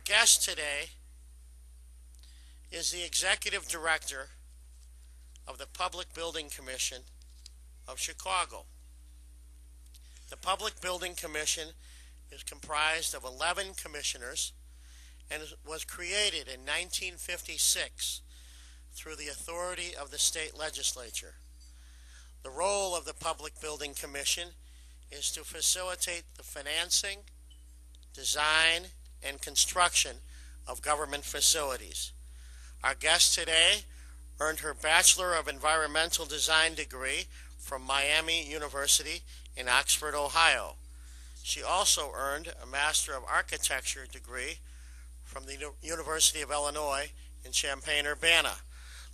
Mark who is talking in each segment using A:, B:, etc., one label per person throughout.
A: guest today is the Executive Director of the Public Building Commission of Chicago. The Public Building Commission is comprised of 11 commissioners and was created in 1956 through the authority of the state legislature. The role of the Public Building Commission is to facilitate the financing, design, and construction of government facilities. Our guest today earned her Bachelor of Environmental Design degree from Miami University in Oxford, Ohio. She also earned a Master of Architecture degree from the University of Illinois in Champaign-Urbana.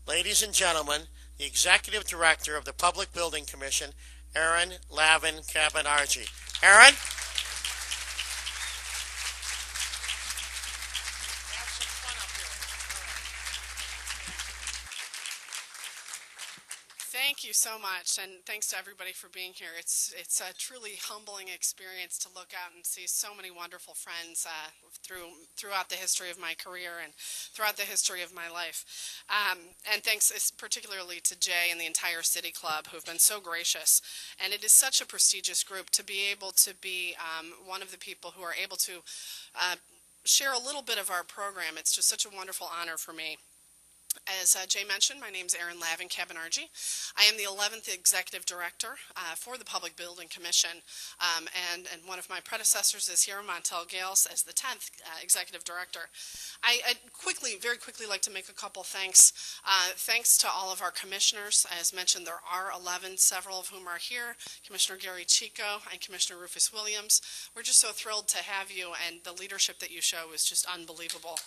A: Ladies and gentlemen, the Executive Director of the Public Building Commission, Erin Lavin Cabonargi. Erin?
B: Thank you so much, and thanks to everybody for being here. It's a truly humbling experience to look out and see so many wonderful friends throughout the history of my career and throughout the history of my life. And thanks particularly to Jay and the entire City Club who've been so gracious. And it is such a prestigious group to be able to be one of the people who are able to share a little bit of our program. It's just such a wonderful honor for me. As Jay mentioned, my name is Erin Lavin Cabonargi. I am the 11th Executive Director for the Public Building Commission, and one of my predecessors is here, Montel Gales, as the 10th Executive Director. I'd very quickly like to make a couple thanks. Thanks to all of our commissioners. As mentioned, there are 11, several of whom are here, Commissioner Gary Chico and Commissioner Rufus Williams. We're just so thrilled to have you, and the leadership that you show is just unbelievable.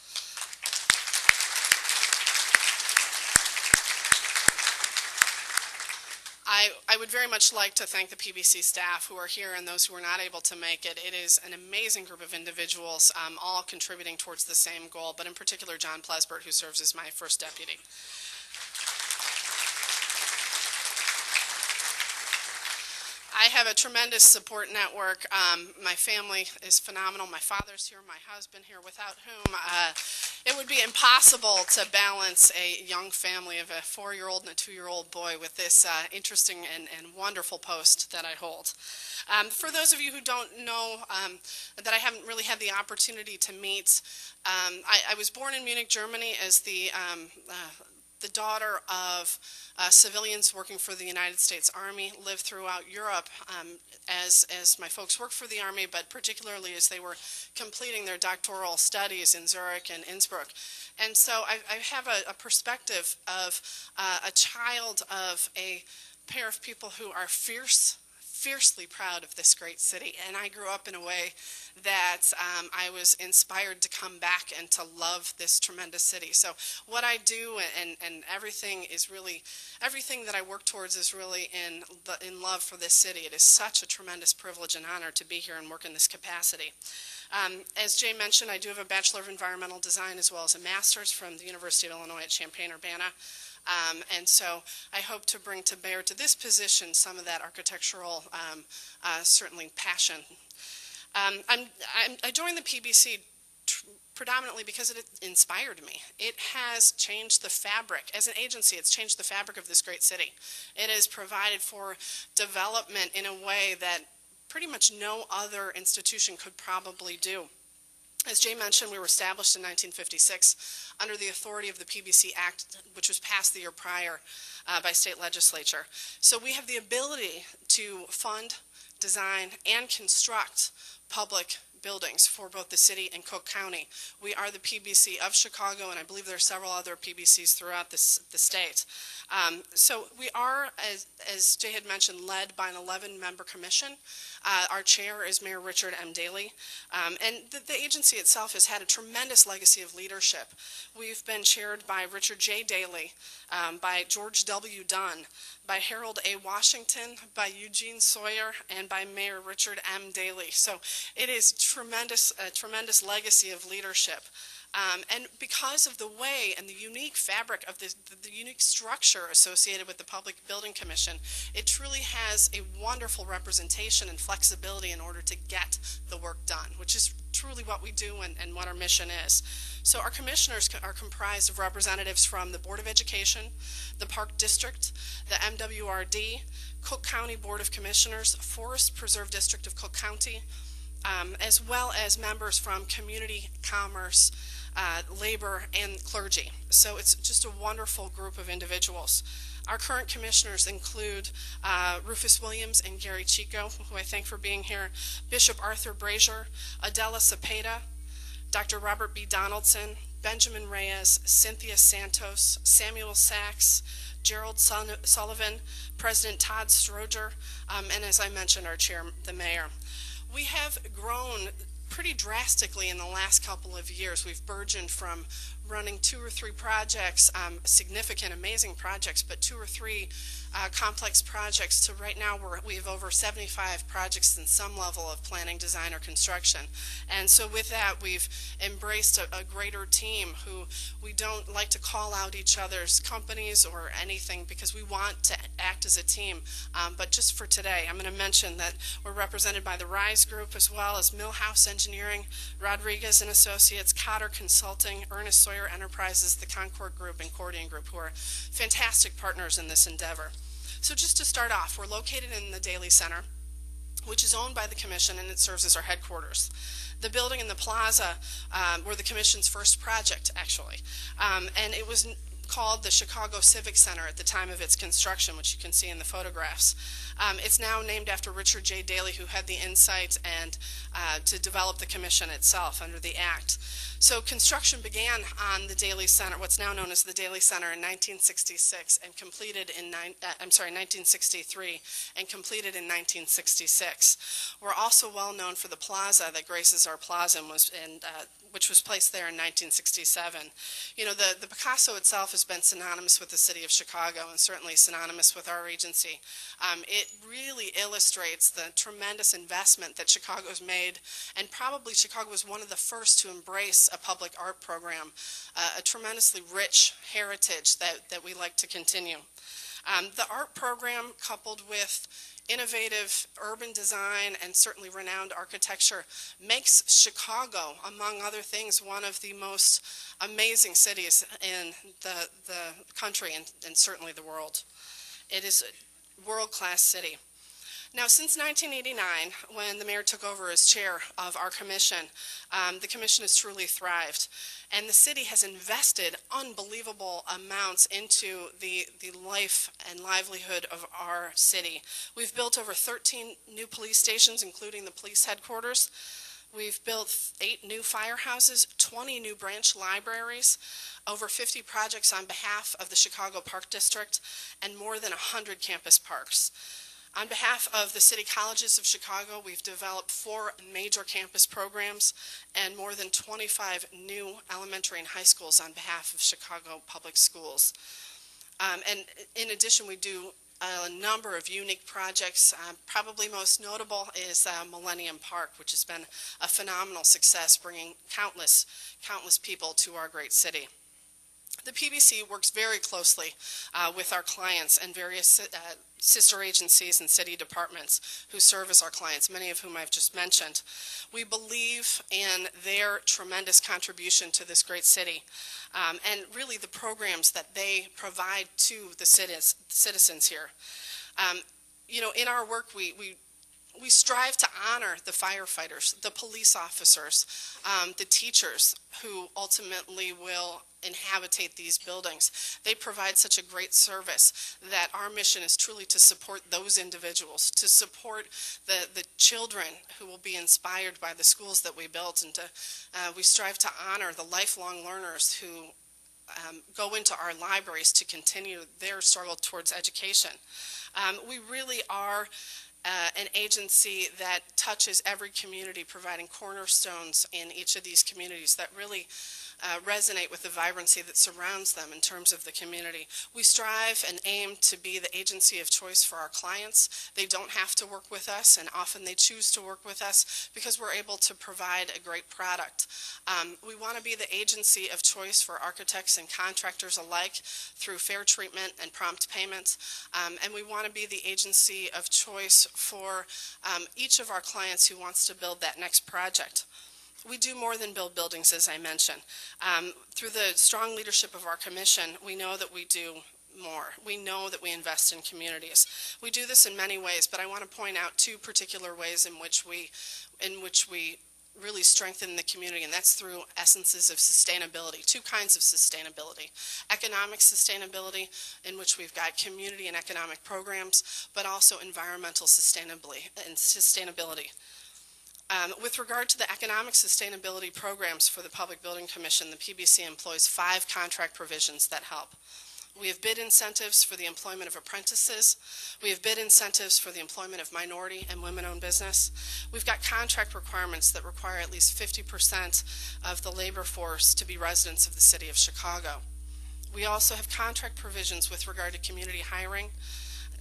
B: I would very much like to thank the PBC staff who are here and those who are not able to make it. It is an amazing group of individuals, all contributing towards the same goal, but in particular John Plesbert, who serves as my first deputy. I have a tremendous support network. My family is phenomenal. My father's here, my husband here, without whom it would be impossible to balance a young family of a 4-year-old and a 2-year-old boy with this interesting and wonderful post that I hold. For those of you who don't know, that I haven't really had the opportunity to meet, I was born in Munich, Germany as the daughter of civilians working for the United States Army, lived throughout Europe as my folks worked for the Army, but particularly as they were completing their doctoral studies in Zurich and Innsbruck. And so I have a perspective of a child of a pair of people who are fiercely proud of this great city, and I grew up in a way that I was inspired to come back and to love this tremendous city. So what I do and everything that I work towards is really in love for this city. It is such a tremendous privilege and honor to be here and work in this capacity. As Jay mentioned, I do have a Bachelor of Environmental Design as well as a Master's from the University of Illinois at Champaign-Urbana. And so I hope to bring to bear to this position some of that architectural, certainly passion. I joined the PBC predominantly because it inspired me. It has changed the fabric. As an agency, it's changed the fabric of this great city. It has provided for development in a way that pretty much no other institution could probably do. As Jay mentioned, we were established in 1956 under the authority of the PBC Act, which was passed the year prior by state legislature. So we have the ability to fund, design, and construct public buildings for both the city and Cook County. We are the PBC of Chicago, and I believe there are several other PBCs throughout the state. So we are, as Jay had mentioned, led by an 11-member commission. Our chair is Mayor Richard M. Daley, and the agency itself has had a tremendous legacy of leadership. We've been chaired by Richard J. Daley, by George W. Dunn, by Harold A. Washington, by Eugene Sawyer, and by Mayor Richard M. Daley. So it is a tremendous legacy of leadership. And because of the way and the unique fabric of the unique structure associated with the Public Building Commission, it truly has a wonderful representation and flexibility in order to get the work done, which is truly what we do and what our mission is. So our commissioners are comprised of representatives from the Board of Education, the Park District, the MWRD, Cook County Board of Commissioners, Forest Preserve District of Cook County, as well as members from community, commerce, labor, and clergy. So it's just a wonderful group of individuals. Our current commissioners include Rufus Williams and Gary Chico, who I thank for being here, Bishop Arthur Brazier, Adela Cepeda, Dr. Robert B. Donaldson, Benjamin Reyes, Cynthia Santos, Samuel Sachs, Gerald Sullivan, President Todd Stroger, and as I mentioned, our chair, the mayor. We have grown pretty drastically in the last couple of years. We've burgeoned from running 2 or 3 projects, significant, amazing projects, but 2 or 3 complex projects to right now we have over 75 projects in some level of planning, design, or construction. And so with that, we've embraced a greater team who we don't like to call out each other's companies or anything because we want to act as a team. But just for today, I'm going to mention that we're represented by the RISE Group as well as Millhouse Engineering, Rodriguez and Associates, Cotter Consulting, Ernest Sawyer Enterprises, the Concord Group, and Cordian Group, who are fantastic partners in this endeavor. So just to start off, we're located in the Daly Center, which is owned by the Commission, and it serves as our headquarters. The building in the plaza were the Commission's first project, actually, and it was called the Chicago Civic Center at the time of its construction, which you can see in the photographs. It's now named after Richard J. Daley, who had the insight and to develop the Commission itself under the Act. So construction began on the Daly Center, what's now known as the Daly Center, in 1966 and completed in 1963 and completed in 1966. We're also well known for the plaza that graces our plaza and which was placed there in 1967. You know, the Picasso itself has been synonymous with the city of Chicago and certainly synonymous with our agency. It really illustrates the tremendous investment that Chicago's made, and probably Chicago was one of the first to embrace a public art program, a tremendously rich heritage that we like to continue. The art program, coupled with innovative urban design and certainly renowned architecture, makes Chicago, among other things, one of the most amazing cities in the country and certainly the world. It is a world-class city. Now, since 1989, when the mayor took over as chair of our commission, the commission has truly thrived. And the city has invested unbelievable amounts into the life and livelihood of our city. We've built over 13 new police stations, including the police headquarters. We've built 8 new firehouses, 20 new branch libraries, over 50 projects on behalf of the Chicago Park District, and more than 100 campus parks. On behalf of the City Colleges of Chicago, we've developed 4 major campus programs and more than 25 new elementary and high schools on behalf of Chicago Public Schools. And in addition, we do a number of unique projects. Probably most notable is Millennium Park, which has been a phenomenal success, bringing countless people to our great city. The PBC works very closely with our clients and various sister agencies and city departments who service our clients, many of whom I've just mentioned. We believe in their tremendous contribution to this great city and really the programs that they provide to the citizens here. You know, in our work, we strive to honor the firefighters, the police officers, the teachers who ultimately will inhabitate these buildings. They provide such a great service that our mission is truly to support those individuals, to support the children who will be inspired by the schools that we built, and we strive to honor the lifelong learners who go into our libraries to continue their struggle towards education. We really are an agency that touches every community, providing cornerstones in each of these communities that really resonate with the vibrancy that surrounds them in terms of the community. We strive and aim to be the agency of choice for our clients. They don't have to work with us, and often they choose to work with us because we're able to provide a great product. We want to be the agency of choice for architects and contractors alike through fair treatment and prompt payments, and we want to be the agency of choice for each of our clients who wants to build that next project. We do more than build buildings, as I mentioned. Through the strong leadership of our commission, we know that we do more. We know that we invest in communities. We do this in many ways, but I want to point out two particular ways in which we really strengthen the community, and that's through essences of sustainability, two kinds of sustainability. Economic sustainability, in which we've got community and economic programs, but also environmental sustainability. With regard to the economic sustainability programs for the Public Building Commission, the PBC employs 5 contract provisions that help. We have bid incentives for the employment of apprentices. We have bid incentives for the employment of minority and women-owned business. We've got contract requirements that require at least 50% of the labor force to be residents of the city of Chicago. We also have contract provisions with regard to community hiring,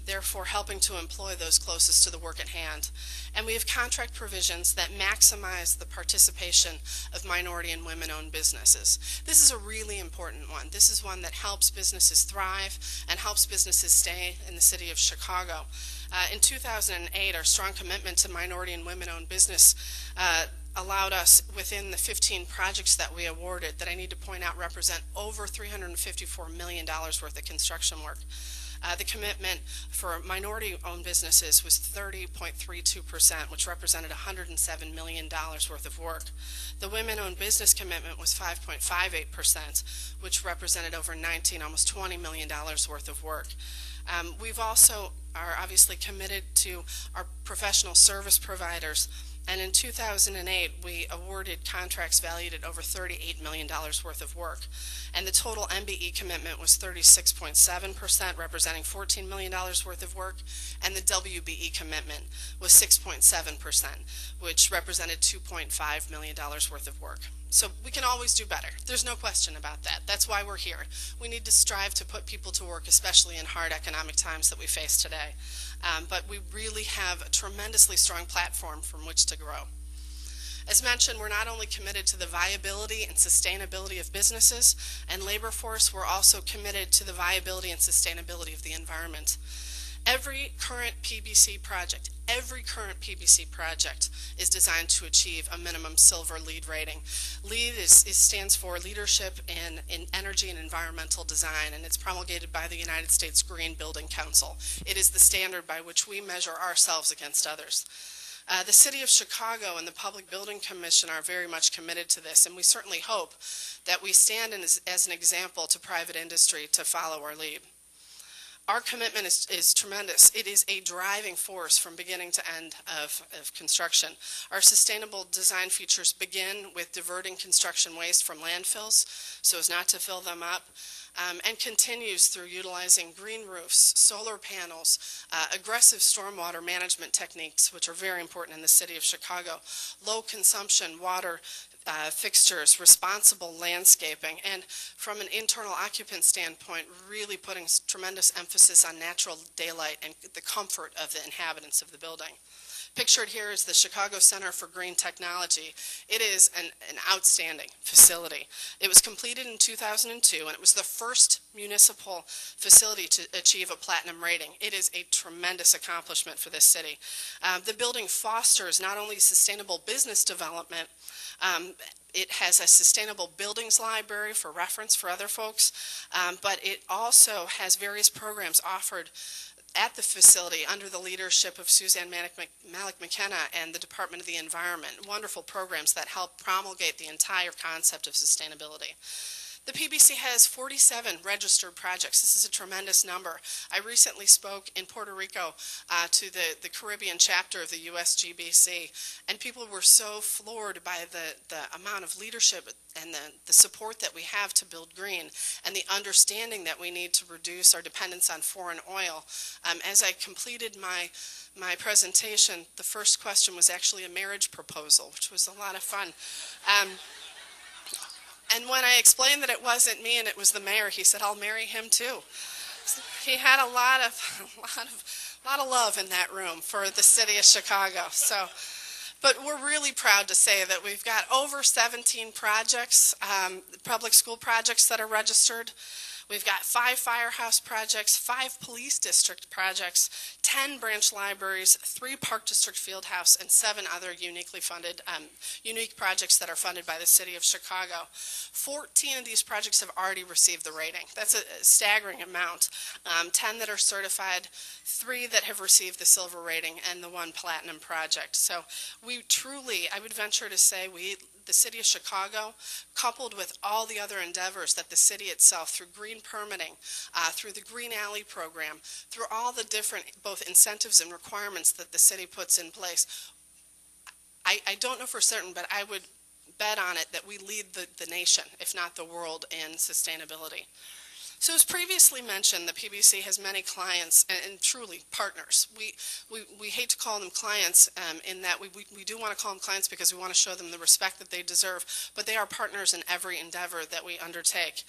B: therefore helping to employ those closest to the work at hand. And we have contract provisions that maximize the participation of minority and women-owned businesses. This is a really important one. This is one that helps businesses thrive and helps businesses stay in the city of Chicago. In 2008, our strong commitment to minority and women-owned business allowed us, within the 15 projects that we awarded, that I need to point out represent over $354 million worth of construction work. The commitment for minority-owned businesses was 30.32%, which represented $107 million worth of work. The women-owned business commitment was 5.58%, which represented over almost $20 million worth of work. We've also are obviously committed to our professional service providers. And in 2008, we awarded contracts valued at over $38 million worth of work. And the total MBE commitment was 36.7%, representing $14 million worth of work. And the WBE commitment was 6.7%, which represented $2.5 million worth of work. So we can always do better. There's no question about that. That's why we're here. We need to strive to put people to work, especially in hard economic times that we face today. But we really have a tremendously strong platform from which to grow. As mentioned, we're not only committed to the viability and sustainability of businesses and labor force, we're also committed to the viability and sustainability of the environment. Every current PBC project is designed to achieve a minimum silver LEED rating. LEED stands for Leadership in Energy and Environmental Design, and it's promulgated by the United States Green Building Council. It is the standard by which we measure ourselves against others. The City of Chicago and the Public Building Commission are very much committed to this, and we certainly hope that we stand as an example to private industry to follow our lead. Our commitment is tremendous. It is a driving force from beginning to end of construction. Our sustainable design features begin with diverting construction waste from landfills so as not to fill them up, and continues through utilizing green roofs, solar panels, aggressive stormwater management techniques, which are very important in the city of Chicago, low consumption water fixtures, responsible landscaping, and from an internal occupant standpoint, really putting tremendous emphasis on natural daylight and the comfort of the inhabitants of the building. Pictured here is the Chicago Center for Green Technology. It is an outstanding facility. It was completed in 2002, and it was the first municipal facility to achieve a platinum rating. It is a tremendous accomplishment for this city. The building fosters not only sustainable business development, it has a sustainable buildings library for reference for other folks, but it also has various programs offered at the facility under the leadership of Suzanne Malik McKenna and the Department of the Environment. Wonderful programs that help promulgate the entire concept of sustainability. The PBC has 47 registered projects. This is a tremendous number. I recently spoke in Puerto Rico to the Caribbean chapter of the USGBC, and people were so floored by the amount of leadership and the support that we have to build green and the understanding that we need to reduce our dependence on foreign oil. As I completed my presentation, the first question was actually a marriage proposal, which was a lot of fun. And when I explained that it wasn't me and it was the mayor, he said, "I'll marry him too." So he had a lot of love in that room for the city of Chicago. But we're really proud to say that we've got over 17 projects, public school projects that are registered. We've got 5 firehouse projects, 5 police district projects, 10 branch libraries, 3 park district field house, and 7 other uniquely funded, unique projects that are funded by the City of Chicago. 14 of these projects have already received the rating. That's a staggering amount. 10 that are certified, 3 that have received the silver rating, and the 1 platinum project. So we truly, I would venture to say, the City of Chicago, coupled with all the other endeavors that the city itself, through green permitting, through the Green Alley program, through all the different both incentives and requirements that the city puts in place, I don't know for certain, but I would bet on it that we lead the nation, if not the world, in sustainability. So as previously mentioned, the PBC has many clients and truly partners. We hate to call them clients in that we do want to call them clients because we want to show them the respect that they deserve, but they are partners in every endeavor that we undertake.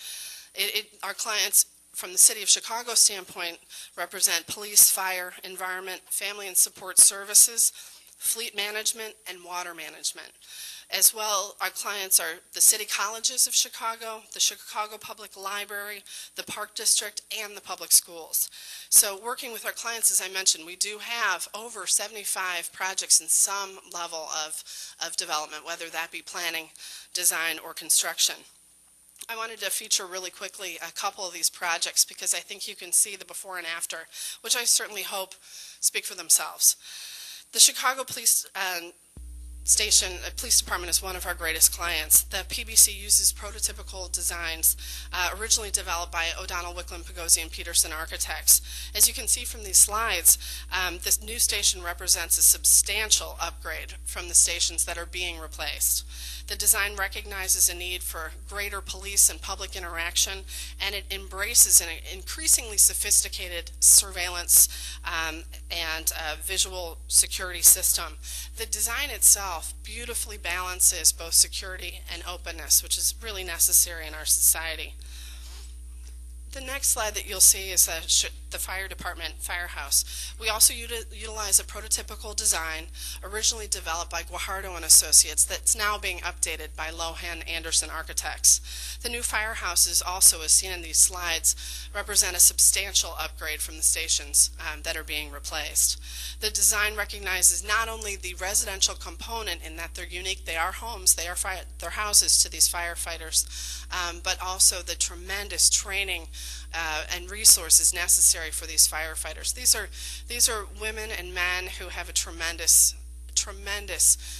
B: Our clients, from the City of Chicago standpoint, represent police, fire, environment, family and support services, fleet management, and water management. As well, our clients are the city colleges of Chicago, the Chicago Public Library, the Park District, and the public schools. So working with our clients, as I mentioned, we do have over 75 projects in some level of development, whether that be planning, design, or construction. I wanted to feature really quickly a couple of these projects because I think you can see the before and after, which I certainly hope speak for themselves. The Chicago Police Police Department is one of our greatest clients. The PBC uses prototypical designs originally developed by O'Donnell, Wicklund, Pagozzi, and Peterson architects. As you can see from these slides, this new station represents a substantial upgrade from the stations that are being replaced. The design recognizes a need for greater police and public interaction, and it embraces an increasingly sophisticated surveillance and visual security system. The design itself beautifully balances both security and openness, which is really necessary in our society. The next slide that you'll see is the fire department firehouse. We also utilize a prototypical design originally developed by Guajardo and Associates that's now being updated by Lohan Anderson Architects. The new firehouses also, as seen in these slides, represent a substantial upgrade from the stations that are being replaced. The design recognizes not only the residential component in that they're unique, they are homes, they're houses to these firefighters, but also the tremendous training and resources necessary for these firefighters. These are women and men who have a tremendous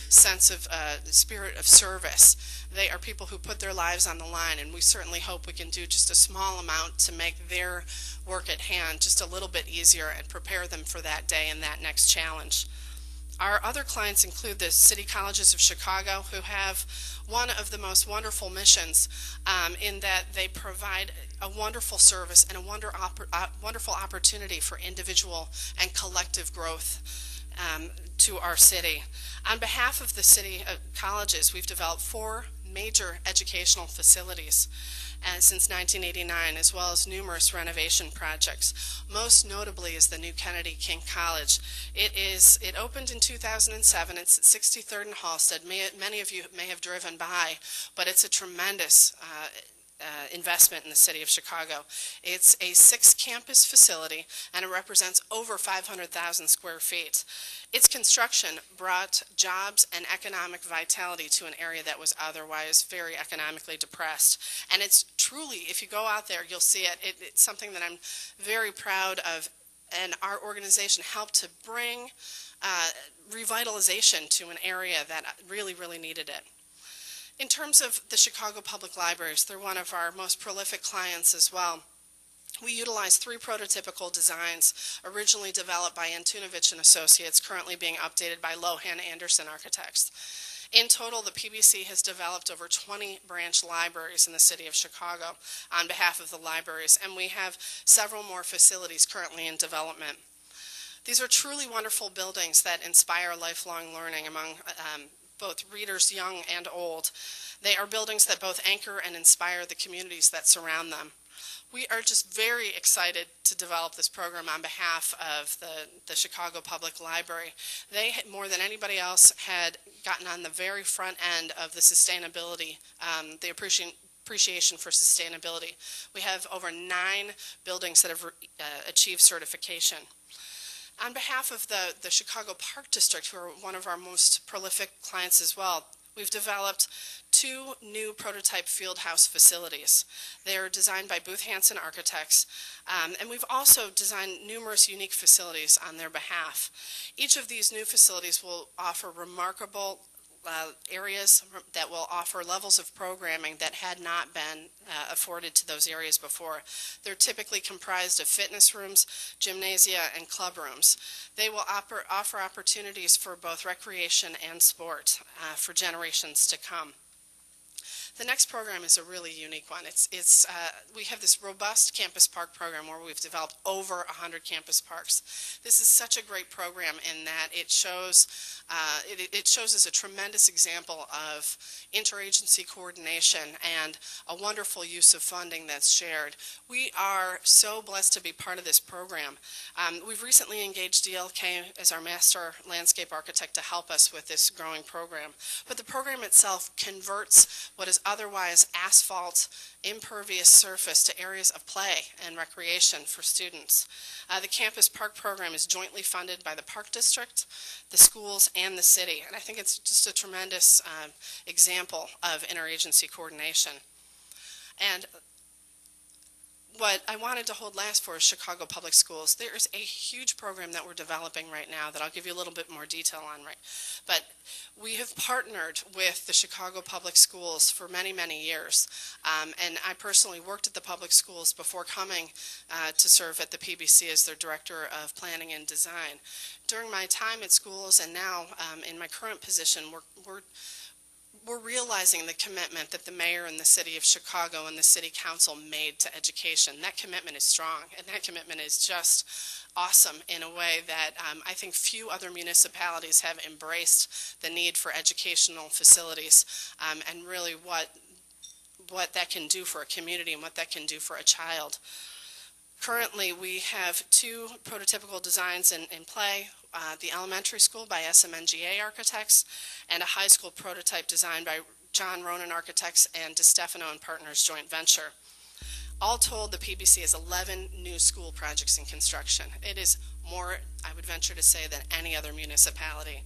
B: sense of spirit of service. They are people who put their lives on the line, and we certainly hope we can do just a small amount to make their work at hand just a little bit easier and prepare them for that day and that next challenge. Our other clients include the City Colleges of Chicago, who have one of the most wonderful missions in that they provide a wonderful service and a wonderful opportunity for individual and collective growth to our city. On behalf of the City Colleges, we've developed 4 major educational facilities since 1989, as well as numerous renovation projects. Most notably is the new Kennedy King College. It opened in 2007. It's at 63rd and Halsted. Many of you may have driven by, but it's a tremendous investment in the City of Chicago. It's a 6-campus facility, and it represents over 500,000 square feet. Its construction brought jobs and economic vitality to an area that was otherwise very economically depressed. And it's truly, if you go out there, you'll see it. It's something that I'm very proud of, and our organization helped to bring revitalization to an area that really, really needed it. In terms of the Chicago Public Libraries, they're one of our most prolific clients as well. We utilize 3 prototypical designs originally developed by Antunovich and Associates, currently being updated by Lohan Anderson Architects. In total, the PBC has developed over 20 branch libraries in the City of Chicago on behalf of the libraries, and we have several more facilities currently in development. These are truly wonderful buildings that inspire lifelong learning among both readers young and old. They are buildings that both anchor and inspire the communities that surround them. We are just very excited to develop this program on behalf of the Chicago Public Library. They, more than anybody else, had gotten on the very front end of the sustainability, the appreciation appreciation for sustainability. We have over 9 buildings that have achieved certification. On behalf of the Chicago Park District, who are one of our most prolific clients as well, we've developed 2 new prototype fieldhouse facilities. They are designed by Booth Hansen Architects, and we've also designed numerous unique facilities on their behalf. Each of these new facilities will offer remarkable areas that will offer levels of programming that had not been afforded to those areas before. They're typically comprised of fitness rooms, gymnasia, and club rooms. They will offer opportunities for both recreation and sport for generations to come. The next program is a really unique one. We have this robust campus park program where we've developed over 100 campus parks. This is such a great program in that it shows as a tremendous example of interagency coordination and a wonderful use of funding that's shared. We are so blessed to be part of this program. We've recently engaged DLK as our master landscape architect to help us with this growing program. But the program itself converts what is otherwise asphalt, impervious surface to areas of play and recreation for students. The campus park program is jointly funded by the Park District, the schools, and the city. And I think it's just a tremendous example of interagency coordination. And what I wanted to hold last for is Chicago Public Schools. There is a huge program that we're developing right now that I'll give you a little bit more detail on. But we have partnered with the Chicago Public Schools for many, many years. And I personally worked at the public schools before coming to serve at the PBC as their Director of Planning and Design. During my time at schools and now in my current position, we're realizing the commitment that the mayor and the city of Chicago and the city council made to education. That commitment is strong, and that commitment is just awesome in a way that I think few other municipalities have embraced the need for educational facilities and really what that can do for a community and what that can do for a child. Currently, we have 2 prototypical designs in play, the elementary school by SMNGA Architects and a high school prototype design by John Ronan Architects and DiStefano and Partners joint venture. All told, the PBC has 11 new school projects in construction. It is more, I would venture to say, than any other municipality.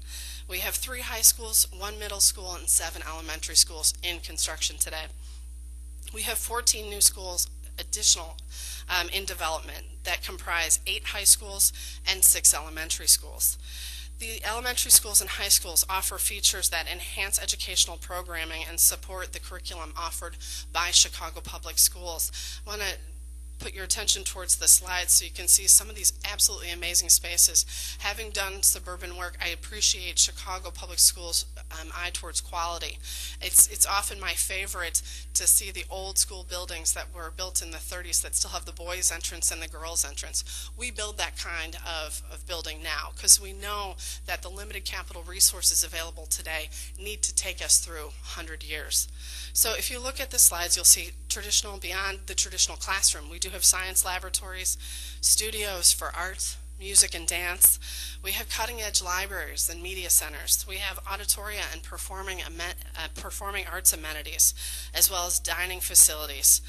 B: We have 3 high schools, 1 middle school, and 7 elementary schools in construction today. We have 14 new schools additional in development that comprise 8 high schools and 6 elementary schools. The elementary schools and high schools offer features that enhance educational programming and support the curriculum offered by Chicago Public Schools. I want to put your attention towards the slides so you can see some of these absolutely amazing spaces. Having done suburban work, I appreciate Chicago Public Schools' eye towards quality. It's often my favorite to see the old school buildings that were built in the 30s that still have the boys' entrance and the girls' entrance. We build that kind of building now because we know that the limited capital resources available today need to take us through 100 years. So if you look at the slides, you'll see traditional, beyond the traditional classroom. We do have science laboratories, studios for art, music, and dance. We have cutting-edge libraries and media centers. We have auditoria and performing arts amenities, as well as dining facilities.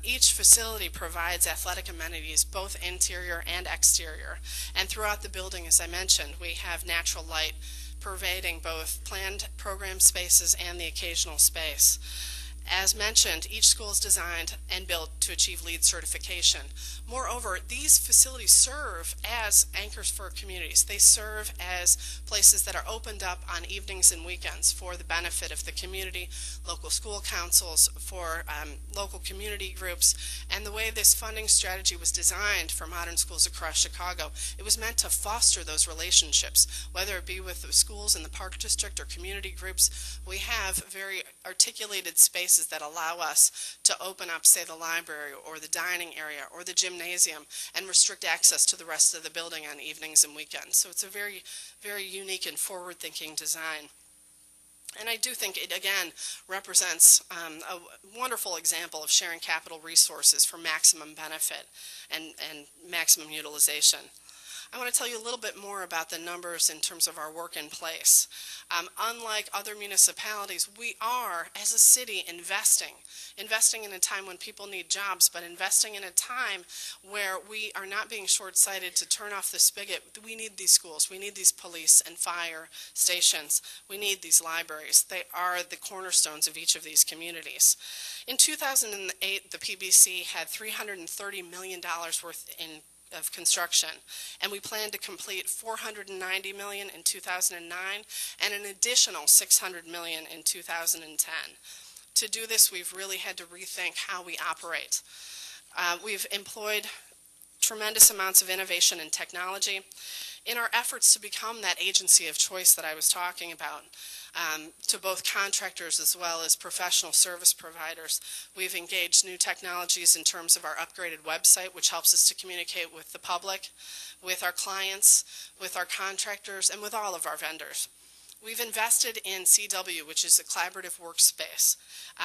B: Each facility provides athletic amenities, both interior and exterior. And throughout the building, as I mentioned, we have natural light pervading both planned program spaces and the occasional space. As mentioned, each school is designed and built to achieve LEED certification. Moreover, these facilities serve as anchors for communities. They serve as places that are opened up on evenings and weekends for the benefit of the community, local school councils, for local community groups. And the way this funding strategy was designed for modern schools across Chicago, it was meant to foster those relationships, whether it be with the schools in the Park District or community groups. We have very articulated spaces that allow us to open up, say, the library or the dining area or the gymnasium and restrict access to the rest of the building on evenings and weekends. So it's a very, very unique and forward-thinking design. And I do think it, again, represents a wonderful example of sharing capital resources for maximum benefit and maximum utilization. I want to tell you a little bit more about the numbers in terms of our work in place. Unlike other municipalities, we are, as a city, investing in a time when people need jobs, but investing in a time where we are not being short-sighted to turn off the spigot. We need these schools. We need these police and fire stations. We need these libraries. They are the cornerstones of each of these communities. In 2008, the PBC had $330 million worth of construction, and we plan to complete $490 million in 2009 and an additional $600 million in 2010. To do this, we've really had to rethink how we operate. We've employed tremendous amounts of innovation and technology in our efforts to become that agency of choice that I was talking about. To both contractors as well as professional service providers. We've engaged new technologies in terms of our upgraded website, which helps us to communicate with the public, with our clients, with our contractors, and with all of our vendors. We've invested in CW, which is a collaborative workspace.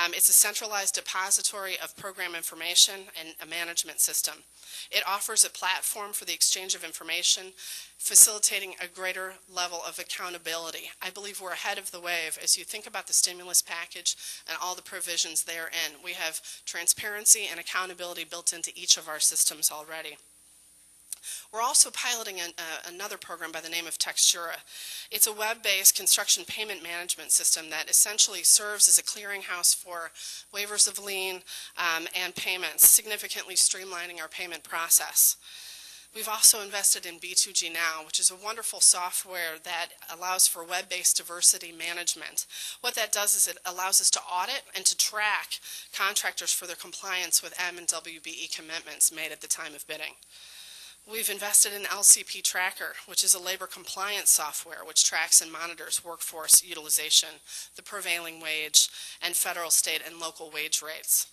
B: It's a centralized depository of program information and a management system. It offers a platform for the exchange of information, facilitating a greater level of accountability. I believe we're ahead of the wave as you think about the stimulus package and all the provisions therein. We have transparency and accountability built into each of our systems already. We're also piloting another program by the name of Textura. It's a web-based construction payment management system that essentially serves as a clearinghouse for waivers of lien and payments, significantly streamlining our payment process. We've also invested in B2G Now, which is a wonderful software that allows for web-based diversity management. What that does is it allows us to audit and to track contractors for their compliance with M and WBE commitments made at the time of bidding. We've invested in LCP Tracker, which is a labor compliance software which tracks and monitors workforce utilization, the prevailing wage, and federal, state, and local wage rates.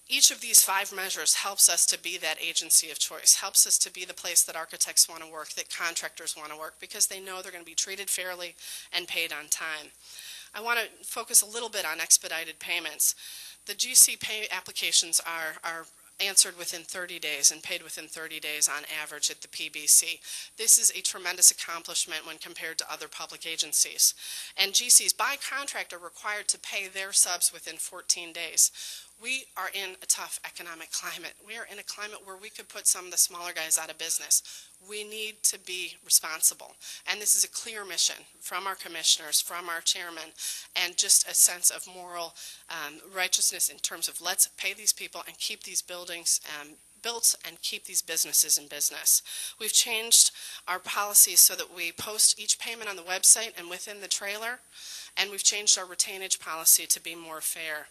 B: Each of these 5 measures helps us to be that agency of choice, helps us to be the place that architects want to work, that contractors want to work, because they know they're going to be treated fairly and paid on time. I want to focus a little bit on expedited payments. The GC pay applications are answered within 30 days and paid within 30 days on average at the PBC. This is a tremendous accomplishment when compared to other public agencies. And GCs by contract are required to pay their subs within 14 days. We are in a tough economic climate. We are in a climate where we could put some of the smaller guys out of business. We need to be responsible. And this is a clear mission from our commissioners, from our chairman, and just a sense of moral righteousness in terms of let's pay these people and keep these buildings built and keep these businesses in business. We've changed our policies so that we post each payment on the website and within the trailer, and we've changed our retainage policy to be more fair.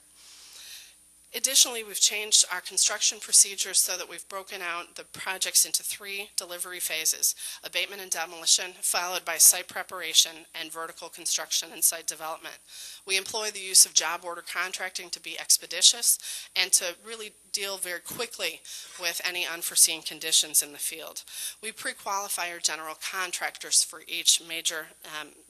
B: Additionally, we've changed our construction procedures so that we've broken out the projects into 3 delivery phases: abatement and demolition, followed by site preparation and vertical construction and site development. We employ the use of job order contracting to be expeditious and to really deal very quickly with any unforeseen conditions in the field. We pre-qualify our general contractors for each major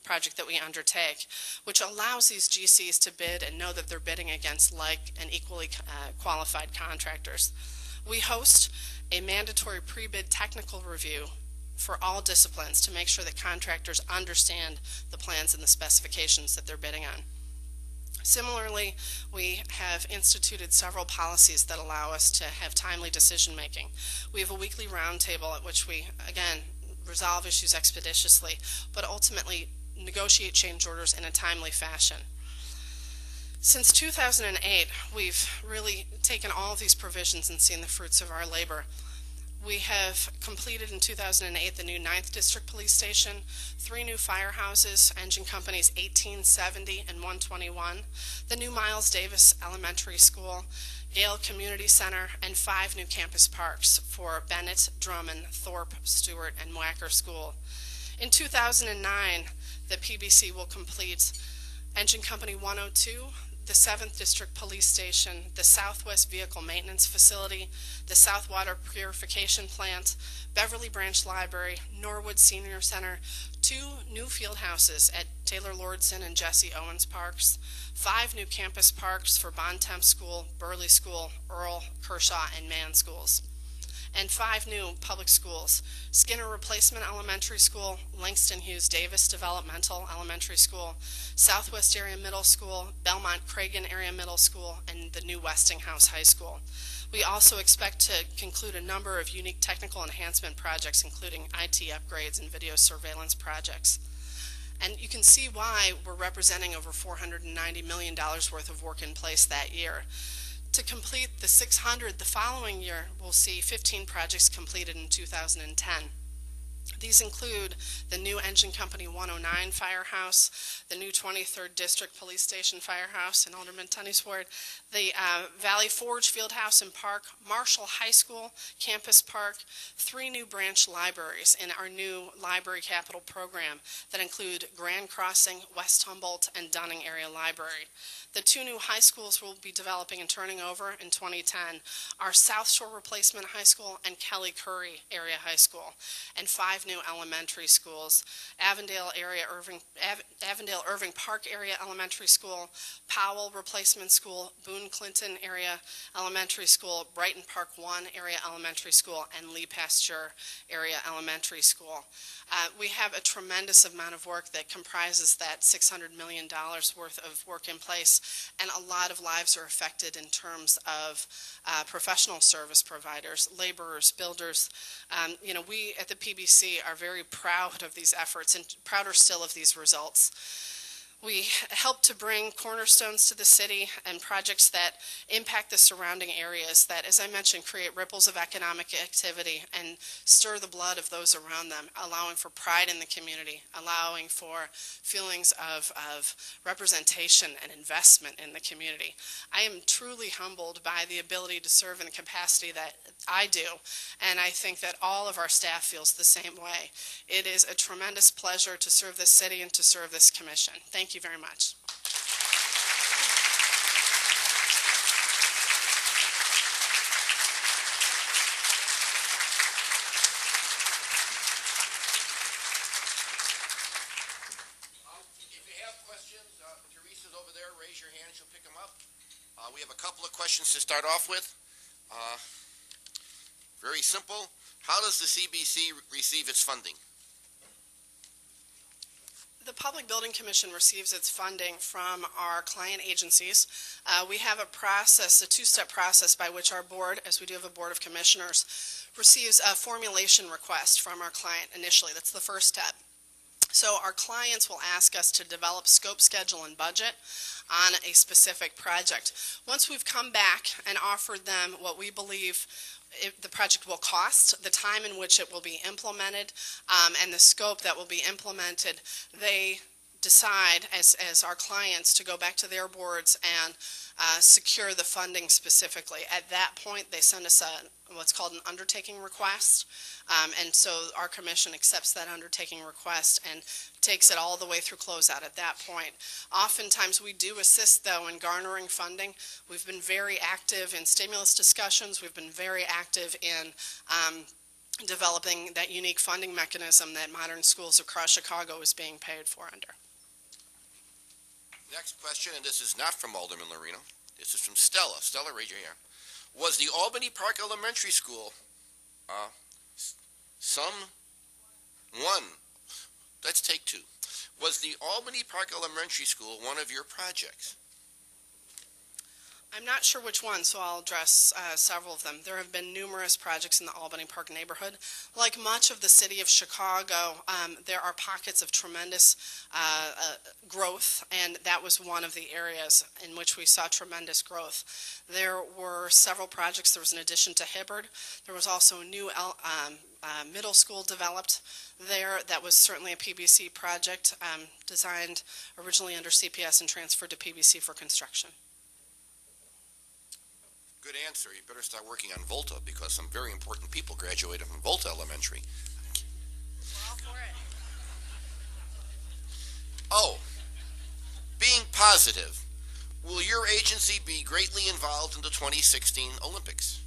B: project that we undertake, which allows these GCs to bid and know that they're bidding against like and equally qualified contractors. We host a mandatory pre-bid technical review for all disciplines to make sure that contractors understand the plans and the specifications that they're bidding on. Similarly, we have instituted several policies that allow us to have timely decision making. We have a weekly roundtable at which we, again, resolve issues expeditiously, but ultimately negotiate change orders in a timely fashion. Since 2008, we've really taken all of these provisions and seen the fruits of our labor. We have completed in 2008 the new 9th District Police Station, 3 new firehouses, engine companies 1870 and 121, the new Miles Davis Elementary School, Yale Community Center, and 5 new campus parks for Bennett, Drummond, Thorpe, Stewart, and Wacker School. In 2009, the PBC will complete Engine Company 102, the 7th District Police Station, the Southwest Vehicle Maintenance Facility, the South Water Purification Plant, Beverly Branch Library, Norwood Senior Center, 2 new field houses at Taylor Lordson and Jesse Owens Parks, 5 new campus parks for Bontemps School, Burley School, Earl, Kershaw, and Mann schools. and 5 new public schools: Skinner Replacement Elementary School, Langston Hughes Davis Developmental Elementary School, Southwest Area Middle School, Belmont Cragen Area Middle School, and the new Westinghouse High School. We also expect to conclude a number of unique technical enhancement projects, including IT upgrades and video surveillance projects. And you can see why we're representing over $490 million worth of work in place that year. To complete the 600 the following year, we'll see 15 projects completed in 2010. These include the new Engine Company 109 Firehouse, the new 23rd District Police Station Firehouse in Alderman Tunney's ward, the Valley Forge Fieldhouse and Park, Marshall High School Campus Park, 3 new branch libraries in our new Library Capital program that include Grand Crossing, West Humboldt, and Dunning Area Library. The 2 new high schools we'll be developing and turning over in 2010 are South Shore Replacement High School and Kelly Curry Area High School, and 5 new elementary schools: Avondale Irving Park Area Elementary School, Powell Replacement School, Boone Clinton Area Elementary School, Brighton Park 1 Area Elementary School, and Lee Pasteur Area Elementary School. We have a tremendous amount of work that comprises that $600 million worth of work in place, and a lot of lives are affected in terms of professional service providers, laborers, builders. We at the PBC are very proud of these efforts and prouder still of these results. We help to bring cornerstones to the city and projects that impact the surrounding areas that, as I mentioned, create ripples of economic activity and stir the blood of those around them, allowing for pride in the community, allowing for feelings of representation and investment in the community. I am truly humbled by the ability to serve in the capacity that I do, and I think that all of our staff feels the same way. It is a tremendous pleasure to serve this city and to serve this commission. Thank you very much.
C: If you have questions, Teresa's over there. Raise your hand, she'll pick them up. We have a couple of questions to start off with. Very simple. How does the CBC receive its funding?
B: The Public Building Commission receives its funding from our client agencies. We have a process, a 2-step process by which our board, as we do have a board of commissioners, receives a formulation request from our client initially. That's the first step. So our clients will ask us to develop scope, schedule, and budget on a specific project. Once we've come back and offered them what we believe the project will cost, the time in which it will be implemented, and the scope that will be implemented, they decide as our clients to go back to their boards and secure the funding specifically. At that point, they send us what's called an undertaking request, and so our commission accepts that undertaking request and takes it all the way through closeout at that point. Oftentimes we do assist, though, in garnering funding. We've been very active in stimulus discussions. We've been very active in developing that unique funding mechanism that modern schools across Chicago is being paid for under.
C: Next question, and this is not from Alderman Lorino. This is from Stella. Stella, raise your hand. Was the Albany Park Elementary School let's take 2. Was the Albany Park Elementary School one of your projects?
B: I'm not sure which one, so I'll address several of them. There have been numerous projects in the Albany Park neighborhood. Like much of the city of Chicago, there are pockets of tremendous growth, and that was one of the areas in which we saw tremendous growth. There were several projects. There was an addition to Hibbard. There was also a new middle school developed there. That was certainly a PBC project, designed originally under CPS and transferred to PBC for construction.
C: Good answer. You better start working on Volta, because some very important people graduated from Volta Elementary.
B: We're all for it.
C: Oh, being positive, will your agency be greatly involved in the 2016 Olympics?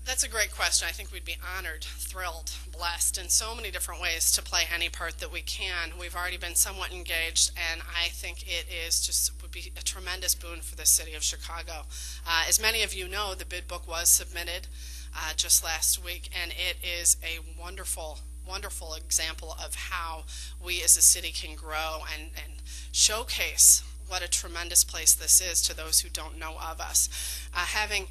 B: That's a great question. I think we'd be honored, thrilled, blessed in so many different ways to play any part that we can. We've already been somewhat engaged, and I think it would be a tremendous boon for the city of Chicago. As many of you know, the bid book was submitted. just last week, and it is a wonderful example of how we as a city can grow and showcase what a tremendous place this is to those who don't know of us. Having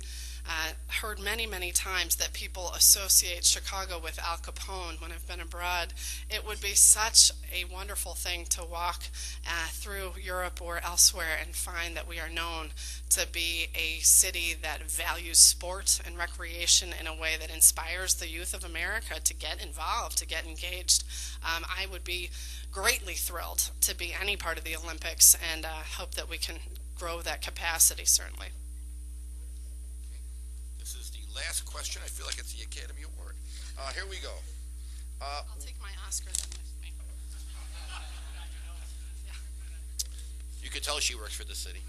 B: heard many times that people associate Chicago with Al Capone when I've been abroad, it would be such a wonderful thing to walk through Europe or elsewhere and find that we are known to be a city that values sport and recreation in a way that inspires the youth of America to get involved, to get engaged. I would be greatly thrilled to be any part of the Olympics, and hope that we can grow that capacity, certainly.
C: This is the last question. I feel like it's the Academy Award. Here we go.
B: I'll take my Oscar then with me.
C: You can tell she works for the city.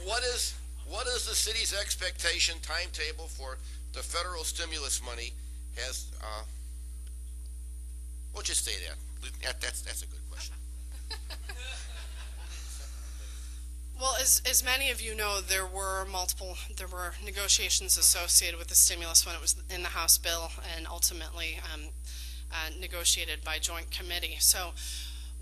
C: What is the city's expectation timetable for the federal stimulus money? We'll just say that. That's a good question.
B: Well, as many of you know, there were negotiations associated with the stimulus when it was in the House bill and ultimately negotiated by joint committee. So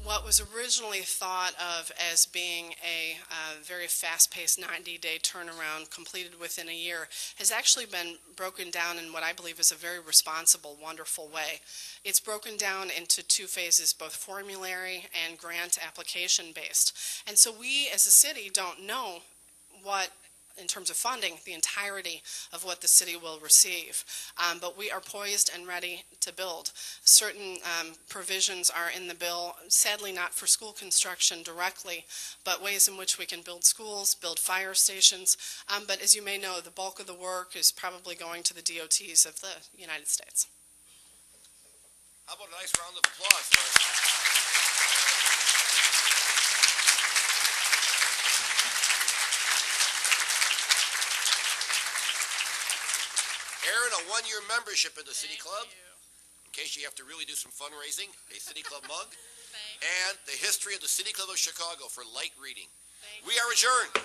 B: what was originally thought of as being a very fast-paced 90-day turnaround completed within a year has actually been broken down in what I believe is a very responsible, wonderful way. It's broken down into two phases, both formulary and grant application based. And so we as a city don't know what, in terms of funding, the entirety of what the city will receive. But we are poised and ready to build. Certain provisions are in the bill, sadly not for school construction directly, but ways in which we can build schools, build fire stations. But as you may know, the bulk of the work is probably going to the DOTs of the United States.
C: How about a nice round of applause there? Erin, a one-year membership in the City Club, in case you have to really do some fundraising, a City Club mug, and the history of the City Club of Chicago for light reading. We are adjourned.